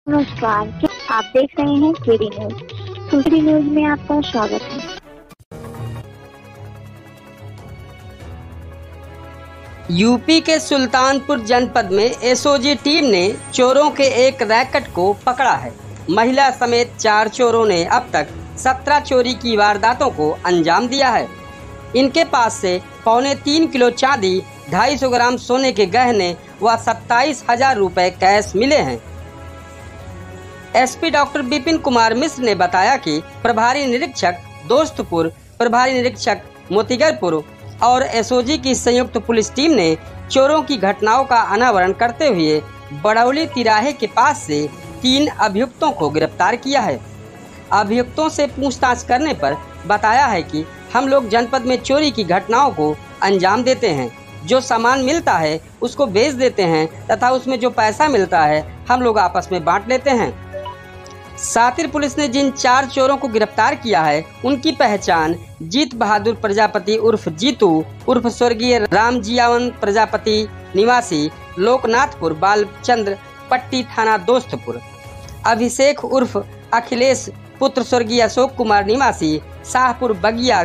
नमस्कार, आप देख रहे हैं केडी न्यूज। केडी न्यूज में आपका स्वागत है। यूपी के सुल्तानपुर जनपद में एसओजी टीम ने चोरों के एक रैकेट को पकड़ा है। महिला समेत 4 चोरों ने अब तक 17 चोरी की वारदातों को अंजाम दिया है। इनके पास से 3.25 किलो चांदी, 250 ग्राम सोने के गहने व 27,000 रुपए कैश मिले हैं। एसपी डॉक्टर विपिन कुमार मिश्र ने बताया कि प्रभारी निरीक्षक दोस्तपुर, प्रभारी निरीक्षक मोतीगरपुर और एसओजी की संयुक्त पुलिस टीम ने चोरों की घटनाओं का अनावरण करते हुए बड़ौली तिराहे के पास से 3 अभियुक्तों को गिरफ्तार किया है। अभियुक्तों से पूछताछ करने पर बताया है कि हम लोग जनपद में चोरी की घटनाओं को अंजाम देते हैं। जो सामान मिलता है उसको बेच देते हैं तथा उसमें जो पैसा मिलता है हम लोग आपस में बांट लेते हैं। सातिर पुलिस ने जिन 4 चोरों को गिरफ्तार किया है उनकी पहचान जीत बहादुर प्रजापति उर्फ जीतू उर्फ स्वर्गीय रामजियावन प्रजापति निवासी लोकनाथपुर बालचंद्र पट्टी थाना दोस्तपुर, अभिषेक उर्फ अखिलेश पुत्र स्वर्गीय अशोक कुमार निवासी शाहपुर बगिया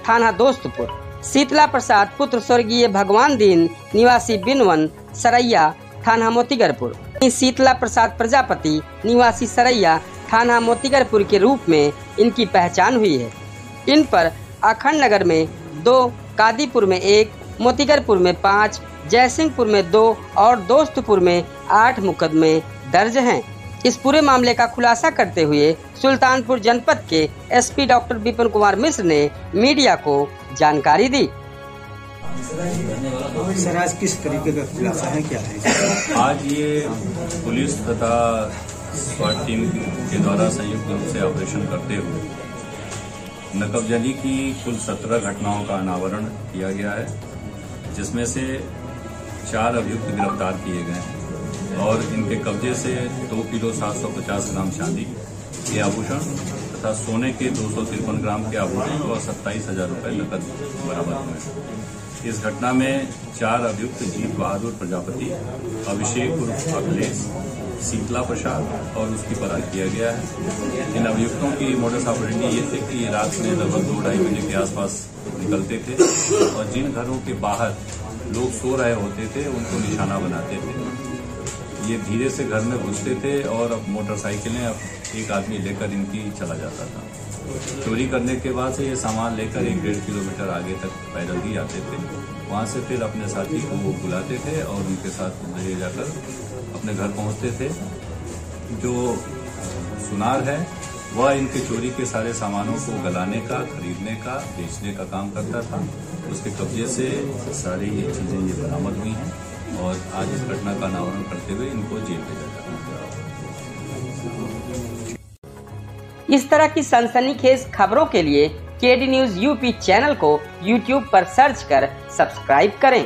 थाना दोस्तपुर, शीतला प्रसाद पुत्र स्वर्गीय भगवान दीन निवासी बिनवन सरैया थाना मोतीगरपुर, शीतला प्रसाद प्रजापति निवासी सरैया थाना मोतीगरपुर के रूप में इनकी पहचान हुई है। इन पर अखंड नगर में 2, कादीपुर में 1, मोतीगरपुर में 5, जयसिंहपुर में 2 और दोस्तपुर में 8 मुकदमे दर्ज हैं। इस पूरे मामले का खुलासा करते हुए सुल्तानपुर जनपद के एसपी डॉक्टर विपिन कुमार मिश्र ने मीडिया को जानकारी दी। सर, आज किस तरीके का खुलासा है, क्या है? आज ये पुलिस तथा स्वाट टीम के द्वारा संयुक्त रूप से ऑपरेशन करते हुए नकबजनी की कुल 17 घटनाओं का अनावरण किया गया है, जिसमें से 4 अभियुक्त गिरफ्तार किए गए हैं और इनके कब्जे से 2 किलो 750 ग्राम चांदी के आभूषण तथा सोने के 253 ग्राम के आभूषण और 27,000 रुपये नकद बरामद हुए। इस घटना में 4 अभियुक्त जीत बहादुर प्रजापति, अभिषेक उर्फ अखिलेश, शीतला प्रसाद और उसकी पराग किया गया है। इन अभियुक्तों की मोडस ऑपरेंडी ये थे कि ये रात में लगभग 2-2:30 बजे के आसपास निकलते थे और जिन घरों के बाहर लोग सो रहे होते थे उनको निशाना बनाते थे। ये धीरे से घर में घुसते थे और अब मोटरसाइकिलें अब एक आदमी लेकर इनकी चला जाता था। चोरी करने के बाद से ये सामान लेकर 1-1.5 किलोमीटर आगे तक पैदल ही आते थे। वहां से फिर अपने साथी को वो बुलाते थे और उनके साथ ले जाकर अपने घर पहुंचते थे। जो सुनार है वह इनके चोरी के सारे सामानों को गलाने का, खरीदने का, बेचने का काम करता था। उसके कब्जे से सारी ये चीजें ये बरामद हुई हैं और आज इस घटना का अनावरण करते हुए इनको जेल भेजा जा रहा है। इस तरह की सनसनीखेज खबरों के लिए केडी न्यूज यूपी चैनल को यूट्यूब पर सर्च कर सब्सक्राइब करें।